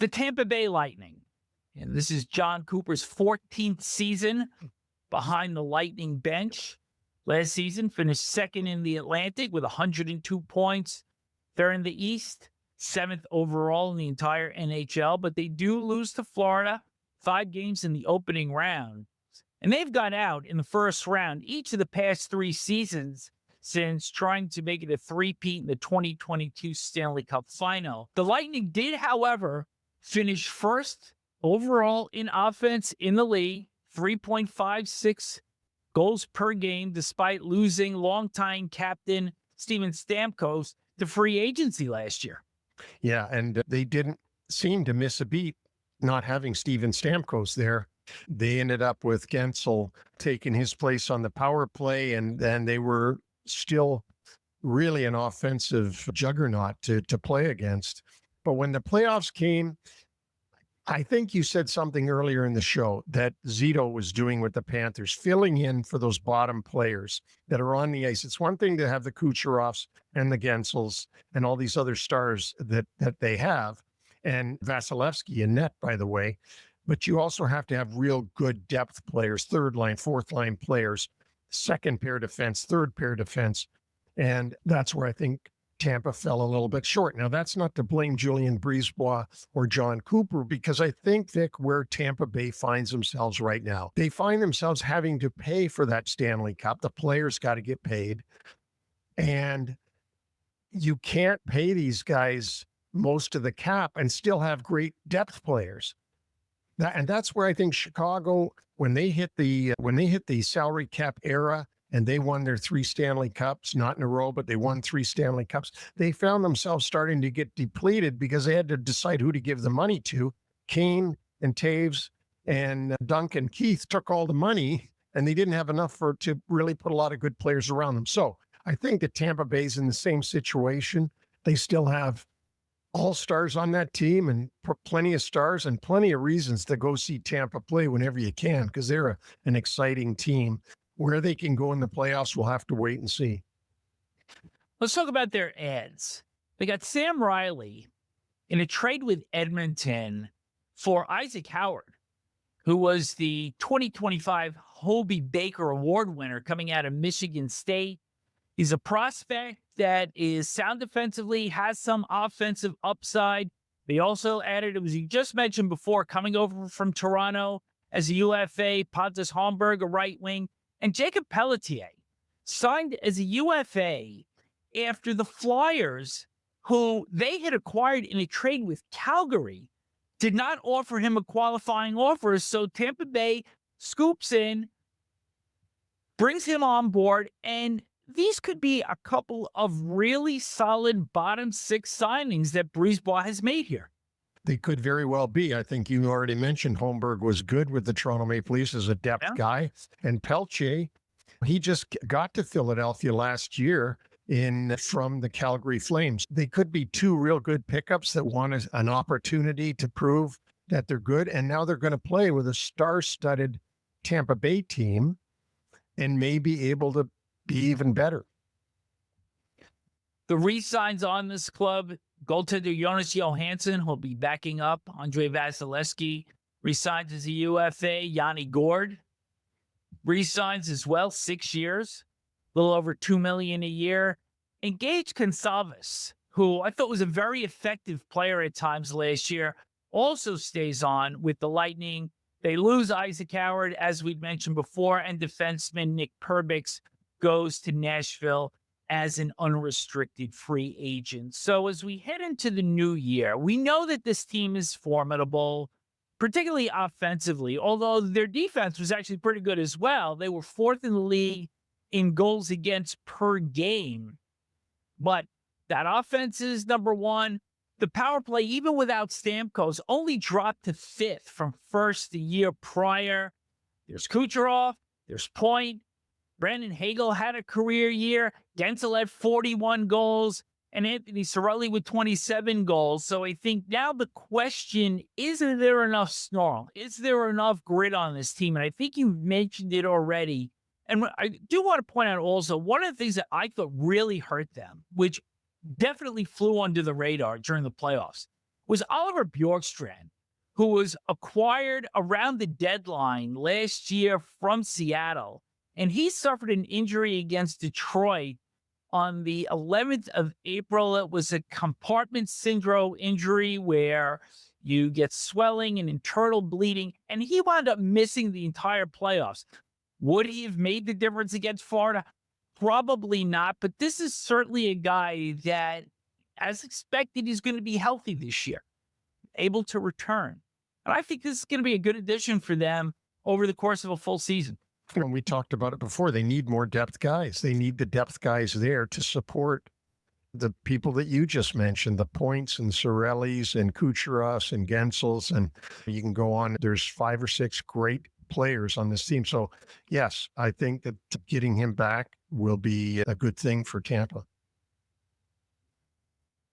the Tampa Bay Lightning. And this is John Cooper's 14th season behind the Lightning bench. Last season, finished second in the Atlantic with 102 points. They're in the East, 7th overall in the entire NHL, but they do lose to Florida, 5 games in the opening round. And they've got out in the first round each of the past 3 seasons since trying to make it a three-peat in the 2022 Stanley Cup Final. The Lightning did, however, finish first overall in offense in the league, 3.56 goals per game, despite losing longtime captain Steven Stamkos to free agency last year. Yeah, and they didn't seem to miss a beat not having Steven Stamkos there. They ended up with Guentzel taking his place on the power play, and then they were still really an offensive juggernaut to play against. But when the playoffs came, I think you said something earlier in the show that Zito was doing with the Panthers, filling in for those bottom players that are on the ice. It's one thing to have the Kucherovs and the Guentzels and all these other stars that they have, and Vasilevsky in net, by the way, but you also have to have real good depth players, third line, fourth line players, second pair defense, third pair defense. And that's where I think Tampa fell a little bit short. Now, that's not to blame Julien Brisebois or John Cooper, because I think, Vic, where Tampa Bay finds themselves right now, they find themselves having to pay for that Stanley Cup. The players got to get paid. And you can't pay these guys most of the cap and still have great depth players. And that's where I think Chicago, when they hit the salary cap era, and they won their 3 Stanley Cups, not in a row, but they won 3 Stanley Cups. They found themselves starting to get depleted because they had to decide who to give the money to. Kane and Taves and Duncan Keith took all the money, and they didn't have enough to really put a lot of good players around them. So I think that Tampa Bay's in the same situation. They still have all-stars on that team and plenty of stars and plenty of reasons to go see Tampa play whenever you can, because they're an exciting team. Where they can go in the playoffs, we'll have to wait and see. Let's talk about their ads. They got Sam Rielly in a trade with Edmonton for Isaac Howard, who was the 2025 Hobey Baker Award winner coming out of Michigan State. He's a prospect that is sound defensively, has some offensive upside. They also added, as you just mentioned before, coming over from Toronto as a UFA, Ponta Holmberg, a right wing, and Jacob Pelletier signed as a UFA after the Flyers, who they had acquired in a trade with Calgary, did not offer him a qualifying offer. So Tampa Bay scoops in, brings him on board, and these could be a couple of really solid bottom 6 signings that Brisebois has made here. They could very well be. I think you already mentioned Holmberg was good with the Toronto Maple Leafs as a depth guy. And Pelletier, he just got to Philadelphia last year from the Calgary Flames. They could be 2 real good pickups that want an opportunity to prove that they're good. And now they're going to play with a star-studded Tampa Bay team and may be able to be even better. The re-signs on this club, goaltender Jonas Johansson will be backing up Andrei Vasilevsky. Resigns as a UFA. Yanni Gourde resigns as well, 6 years, a little over $2 million a year. And Gage Goncalves, who I thought was a very effective player at times last year, also stays on with the Lightning. They lose Isaac Howard, as we'd mentioned before, and defenseman Nick Perbix goes to Nashville as an unrestricted free agent. So as we head into the new year, we know that this team is formidable, particularly offensively, although their defense was actually pretty good as well. They were 4th in the league in goals against per game. But that offense is number 1. The power play, even without Stamkos, only dropped to 5th from 1st the year prior. There's Kucherov, there's Point. Brandon Hagel had a career year. Guentzel had 41 goals. And Anthony Cirelli with 27 goals. So I think now the question, is there enough snarl? Is there enough grit on this team? And I think you mentioned it already. And I do want to point out also, one of the things that I thought really hurt them, which definitely flew under the radar during the playoffs, was Oliver Bjorkstrand, who was acquired around the deadline last year from Seattle. And he suffered an injury against Detroit on the 11th of April. It was a compartment syndrome injury where you get swelling and internal bleeding, and he wound up missing the entire playoffs. Would he have made the difference against Florida? Probably not, but this is certainly a guy that, as expected, is going to be healthy this year, able to return. And I think this is going to be a good addition for them over the course of a full season. And we talked about it before. They need more depth guys. They need the depth guys there to support the people that you just mentioned, the Points and Rielly's and Kucherovs and Gensels, and you can go on. There's 5 or 6 great players on this team. So yes, I think that getting him back will be a good thing for Tampa.